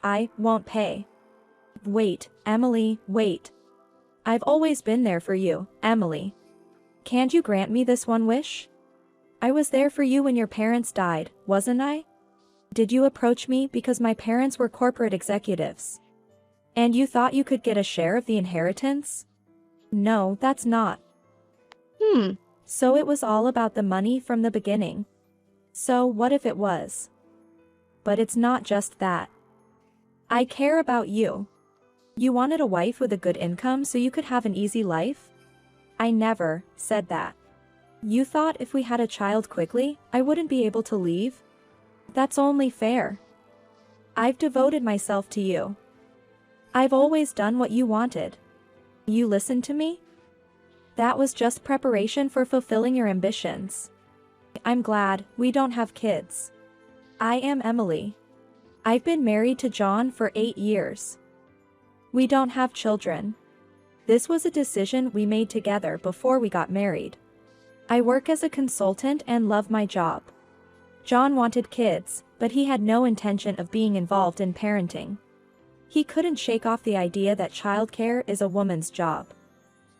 I won't pay. Wait, Emily, wait. I've always been there for you, Emily. Can't you grant me this one wish? I was there for you when your parents died, wasn't I? Did you approach me because my parents were corporate executives? And you thought you could get a share of the inheritance? No, that's not. So it was all about the money from the beginning. So what if it was? But it's not just that. I care about you. You wanted a wife with a good income so you could have an easy life? I never said that. You thought if we had a child quickly, I wouldn't be able to leave? That's only fair. I've devoted myself to you. I've always done what you wanted. You listened to me? That was just preparation for fulfilling your ambitions. I'm glad we don't have kids. I am Emily. I've been married to John for 8 years. We don't have children. This was a decision we made together before we got married. I work as a consultant and love my job. John wanted kids, but he had no intention of being involved in parenting. He couldn't shake off the idea that childcare is a woman's job,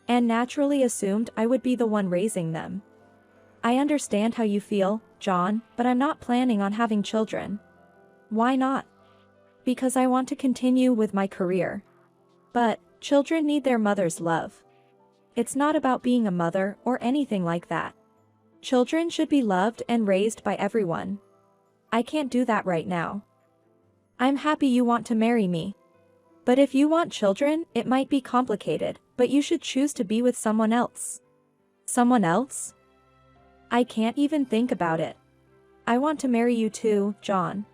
and naturally assumed I would be the one raising them. I understand how you feel, John, but I'm not planning on having children. Why not? Because I want to continue with my career. But children need their mother's love. It's not about being a mother or anything like that. Children should be loved and raised by everyone. I can't do that right now. I'm happy you want to marry me. But if you want children, it might be complicated, but you should choose to be with someone else. Someone else? I can't even think about it. I want to marry you too, John.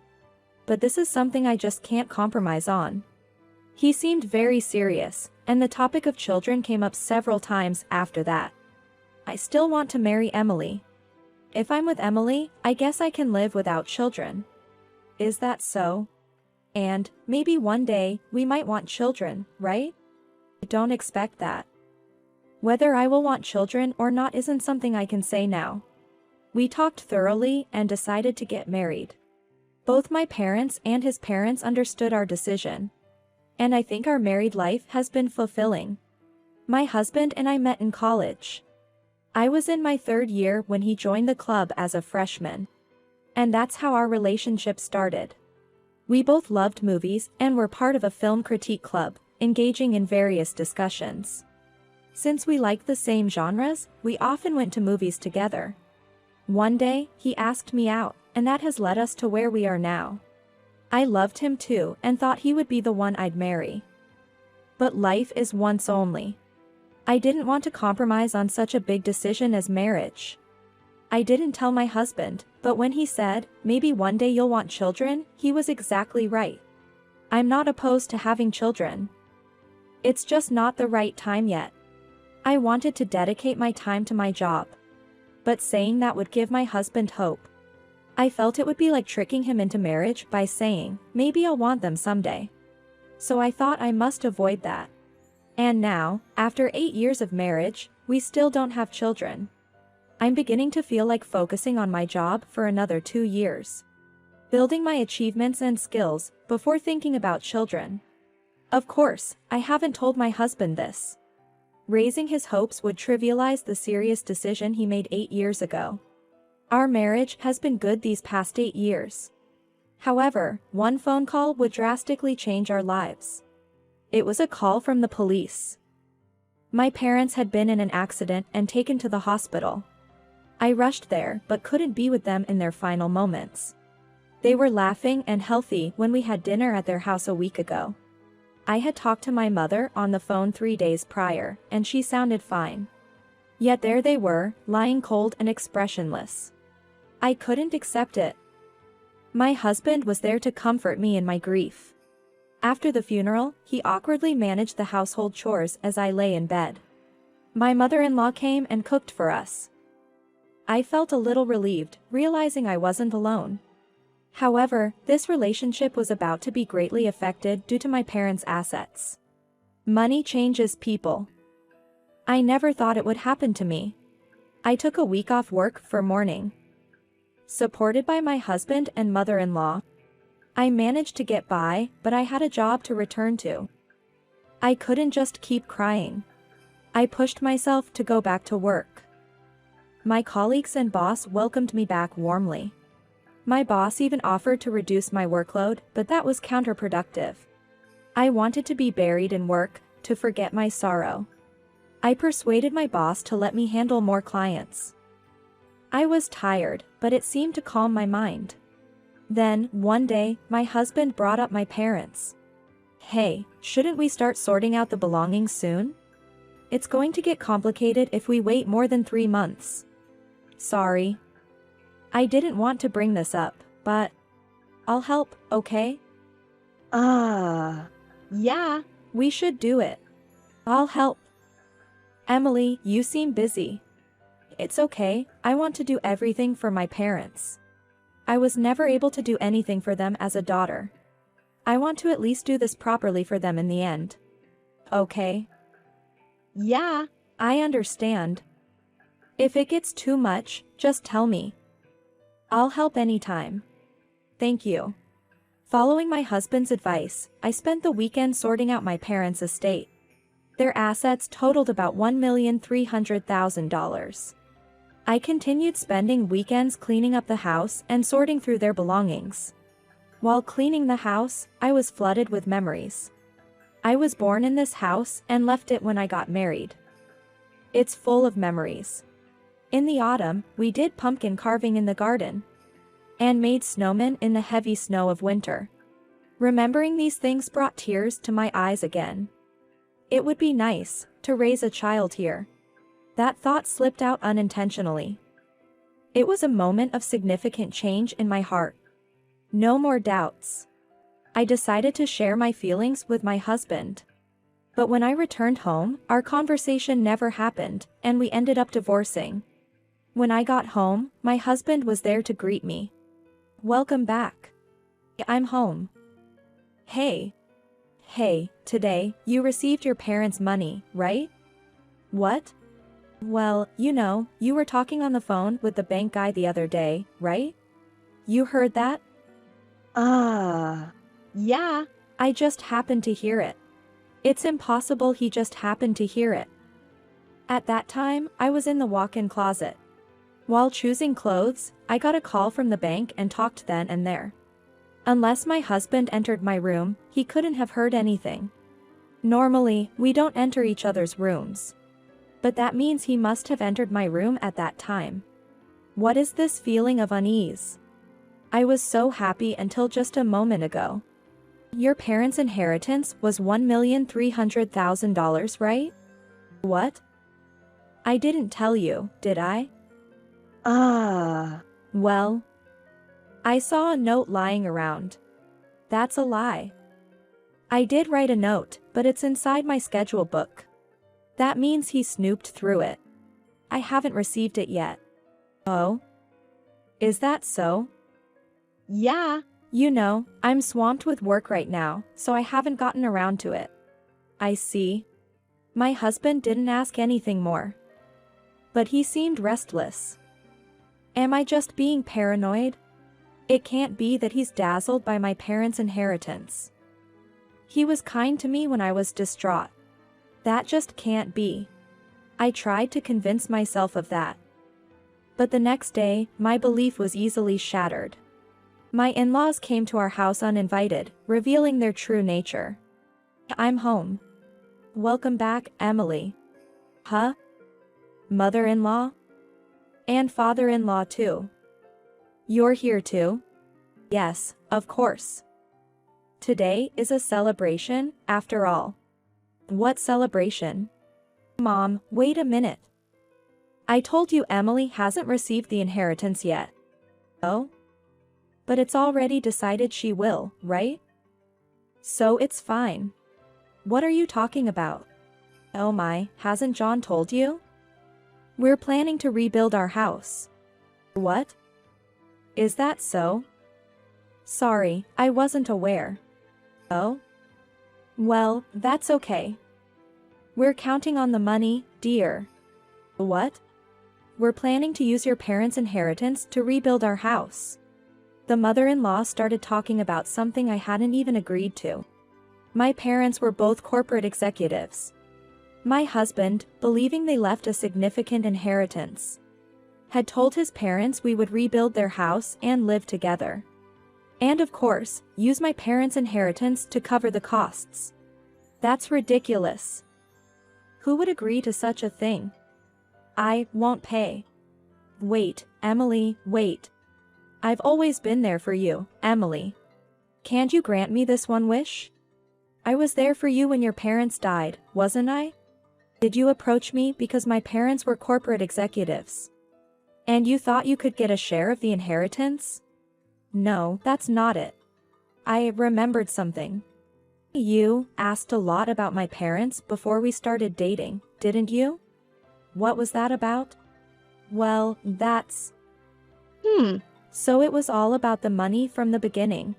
But this is something I just can't compromise on. He seemed very serious, and the topic of children came up several times after that. I still want to marry Emily. If I'm with Emily, I guess I can live without children. Is that so? And maybe one day, we might want children, right? Don't expect that. Whether I will want children or not isn't something I can say now. We talked thoroughly and decided to get married. Both my parents and his parents understood our decision. And I think our married life has been fulfilling. My husband and I met in college. I was in my 3rd year when he joined the club as a freshman. And that's how our relationship started. We both loved movies and were part of a film critique club, engaging in various discussions. Since we liked the same genres, we often went to movies together. One day, he asked me out, and that has led us to where we are now. I loved him too and thought he would be the one I'd marry. But life is once only. I didn't want to compromise on such a big decision as marriage. I didn't tell my husband, but when he said, maybe one day you'll want children, he was exactly right. I'm not opposed to having children. It's just not the right time yet. I wanted to dedicate my time to my job. But saying that would give my husband hope. I felt it would be like tricking him into marriage by saying, maybe I'll want them someday. So I thought I must avoid that. And now, after 8 years of marriage, we still don't have children. I'm beginning to feel like focusing on my job for another 2 years. Building my achievements and skills before thinking about children. Of course, I haven't told my husband this. Raising his hopes would trivialize the serious decision he made 8 years ago. Our marriage has been good these past 8 years. However, one phone call would drastically change our lives. It was a call from the police. My parents had been in an accident and taken to the hospital. I rushed there but couldn't be with them in their final moments. They were laughing and healthy when we had dinner at their house a week ago. I had talked to my mother on the phone 3 days prior, and she sounded fine. Yet there they were, lying cold and expressionless. I couldn't accept it. My husband was there to comfort me in my grief. After the funeral, he awkwardly managed the household chores as I lay in bed. My mother-in-law came and cooked for us. I felt a little relieved, realizing I wasn't alone. However, this relationship was about to be greatly affected due to my parents' assets. Money changes people. I never thought it would happen to me. I took a week off work for mourning. Supported by my husband and mother-in-law, I managed to get by, but I had a job to return to. I couldn't just keep crying. I pushed myself to go back to work. My colleagues and boss welcomed me back warmly. My boss even offered to reduce my workload, but that was counterproductive. I wanted to be buried in work, to forget my sorrow. I persuaded my boss to let me handle more clients. I was tired, but it seemed to calm my mind. Then, one day, my husband brought up my parents. Hey, shouldn't we start sorting out the belongings soon? It's going to get complicated if we wait more than 3 months. Sorry. I didn't want to bring this up, but I'll help, okay? Yeah. We should do it. I'll help. Emily, you seem busy. It's okay, I want to do everything for my parents. I was never able to do anything for them as a daughter. I want to at least do this properly for them in the end. Okay? Yeah. I understand. If it gets too much, just tell me. I'll help anytime. Thank you. Following my husband's advice, I spent the weekend sorting out my parents' estate. Their assets totaled about $1,300,000. I continued spending weekends cleaning up the house and sorting through their belongings. While cleaning the house, I was flooded with memories. I was born in this house and left it when I got married. It's full of memories. In the autumn, we did pumpkin carving in the garden and made snowmen in the heavy snow of winter. Remembering these things brought tears to my eyes again. It would be nice to raise a child here. That thought slipped out unintentionally. It was a moment of significant change in my heart. No more doubts. I decided to share my feelings with my husband. But when I returned home, our conversation never happened, and we ended up divorcing. When I got home, my husband was there to greet me. Welcome back. I'm home. Hey, today, you received your parents' money, right? What? Well, you were talking on the phone with the bank guy the other day, right? You heard that? Yeah. I just happened to hear it. It's impossible he just happened to hear it. At that time, I was in the walk-in closet. While choosing clothes, I got a call from the bank and talked then and there. Unless my husband entered my room, he couldn't have heard anything. Normally, we don't enter each other's rooms. But that means he must have entered my room at that time. What is this feeling of unease? I was so happy until just a moment ago. Your parents' inheritance was $1,300,000, right? What? I didn't tell you, did I? Well, I saw a note lying around. That's a lie. I did write a note, but it's inside my schedule book. That means he snooped through it. I haven't received it yet. Oh? Is that so? Yeah. I'm swamped with work right now, so I haven't gotten around to it. I see. My husband didn't ask anything more. But he seemed restless. Am I just being paranoid? It can't be that he's dazzled by my parents' inheritance. He was kind to me when I was distraught. That just can't be. I tried to convince myself of that. But the next day, my belief was easily shattered. My in-laws came to our house uninvited, revealing their true nature. I'm home. Welcome back, Emily. Huh? Mother-in-law? And father-in-law too. You're here too? Yes, of course. Today is a celebration, after all. What celebration? Mom, wait a minute. I told you Emily hasn't received the inheritance yet. Oh? But it's already decided she will, right? So it's fine. What are you talking about? Oh my, hasn't John told you? We're planning to rebuild our house. What? Is that so? Sorry, I wasn't aware. Oh? Well, that's okay. We're counting on the money, dear. What? We're planning to use your parents' inheritance to rebuild our house. The mother-in-law started talking about something I hadn't even agreed to. My parents were both corporate executives. My husband, believing they left a significant inheritance, had told his parents we would rebuild their house and live together. And of course, use my parents' inheritance to cover the costs. That's ridiculous. Who would agree to such a thing? I won't pay. Wait, Emily, wait. I've always been there for you, Emily. Can't you grant me this one wish? I was there for you when your parents died, wasn't I? Did you approach me because my parents were corporate executives? And you thought you could get a share of the inheritance? No, that's not it. I remembered something. You asked a lot about my parents before we started dating, didn't you? What was that about? Well, that's... So it was all about the money from the beginning.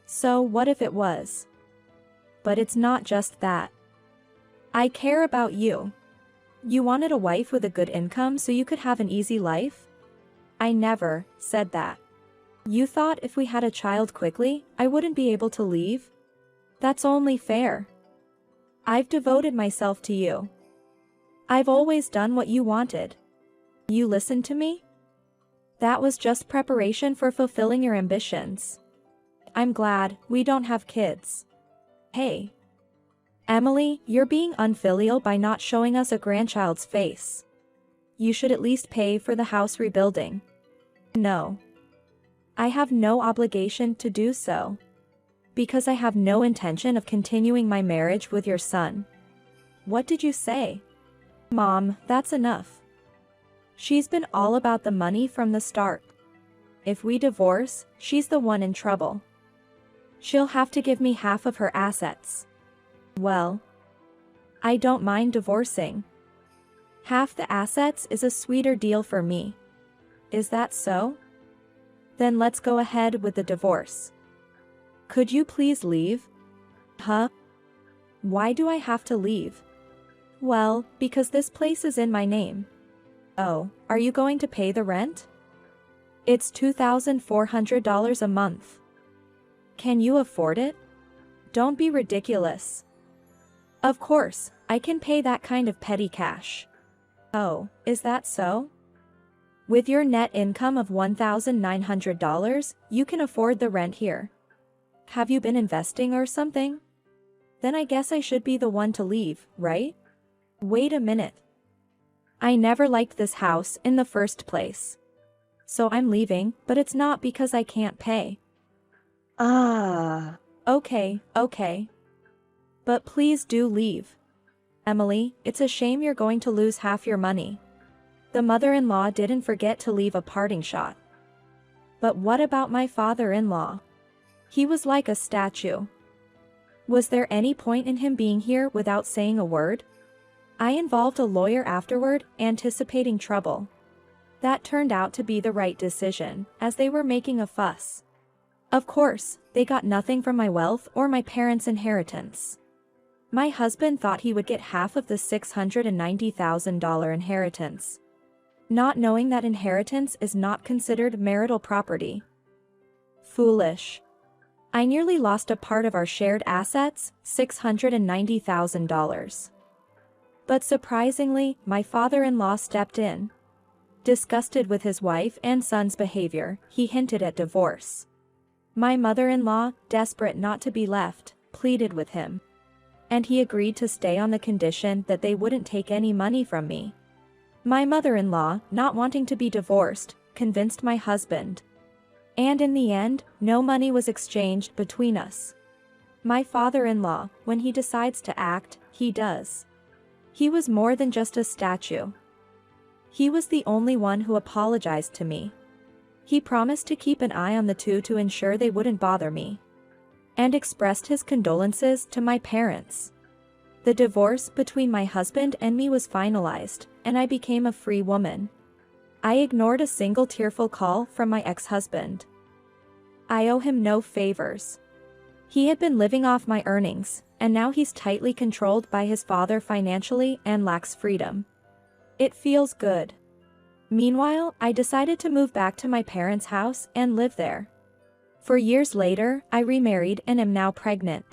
So what if it was? But it's not just that. I care about you. You wanted a wife with a good income so you could have an easy life? I never said that. You thought if we had a child quickly, I wouldn't be able to leave? That's only fair. I've devoted myself to you. I've always done what you wanted. You listened to me? That was just preparation for fulfilling your ambitions. I'm glad we don't have kids. Hey. Emily, you're being unfilial by not showing us a grandchild's face. You should at least pay for the house rebuilding. No. I have no obligation to do so. Because I have no intention of continuing my marriage with your son. What did you say? Mom, that's enough. She's been all about the money from the start. If we divorce, she's the one in trouble. She'll have to give me half of her assets. Well, I don't mind divorcing. Half the assets is a sweeter deal for me. Is that so? Then let's go ahead with the divorce. Could you please leave? Huh? Why do I have to leave? Well, because this place is in my name. Oh, are you going to pay the rent? It's $2,400 a month. Can you afford it? Don't be ridiculous. Of course, I can pay that kind of petty cash. Oh, is that so? With your net income of $1,900, you can afford the rent here. Have you been investing or something? Then I guess I should be the one to leave, right? Wait a minute. I never liked this house in the first place. So I'm leaving, but it's not because I can't pay. Okay. But please do leave. Emily, it's a shame you're going to lose half your money. The mother-in-law didn't forget to leave a parting shot. But what about my father-in-law? He was like a statue. Was there any point in him being here without saying a word? I involved a lawyer afterward, anticipating trouble. That turned out to be the right decision, as they were making a fuss. Of course, they got nothing from my wealth or my parents' inheritance. My husband thought he would get half of the $690,000 inheritance, not knowing that inheritance is not considered marital property. Foolish. I nearly lost a part of our shared assets, $690,000. But surprisingly, my father-in-law stepped in. Disgusted with his wife and son's behavior, he hinted at divorce. My mother-in-law, desperate not to be left, pleaded with him. And he agreed to stay on the condition that they wouldn't take any money from me. My mother-in-law, not wanting to be divorced, convinced my husband. And in the end, no money was exchanged between us. My father-in-law, when he decides to act, he does. He was more than just a statue. He was the only one who apologized to me. He promised to keep an eye on the two to ensure they wouldn't bother me. And expressed his condolences to my parents. The divorce between my husband and me was finalized, and I became a free woman. I ignored a single tearful call from my ex-husband. I owe him no favors. He had been living off my earnings, and now he's tightly controlled by his father financially and lacks freedom. It feels good. Meanwhile, I decided to move back to my parents' house and live there. For years later, I remarried and am now pregnant.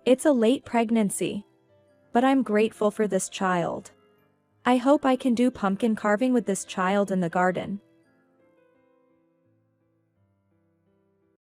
It's a late pregnancy. But I'm grateful for this child. I hope I can do pumpkin carving with this child in the garden.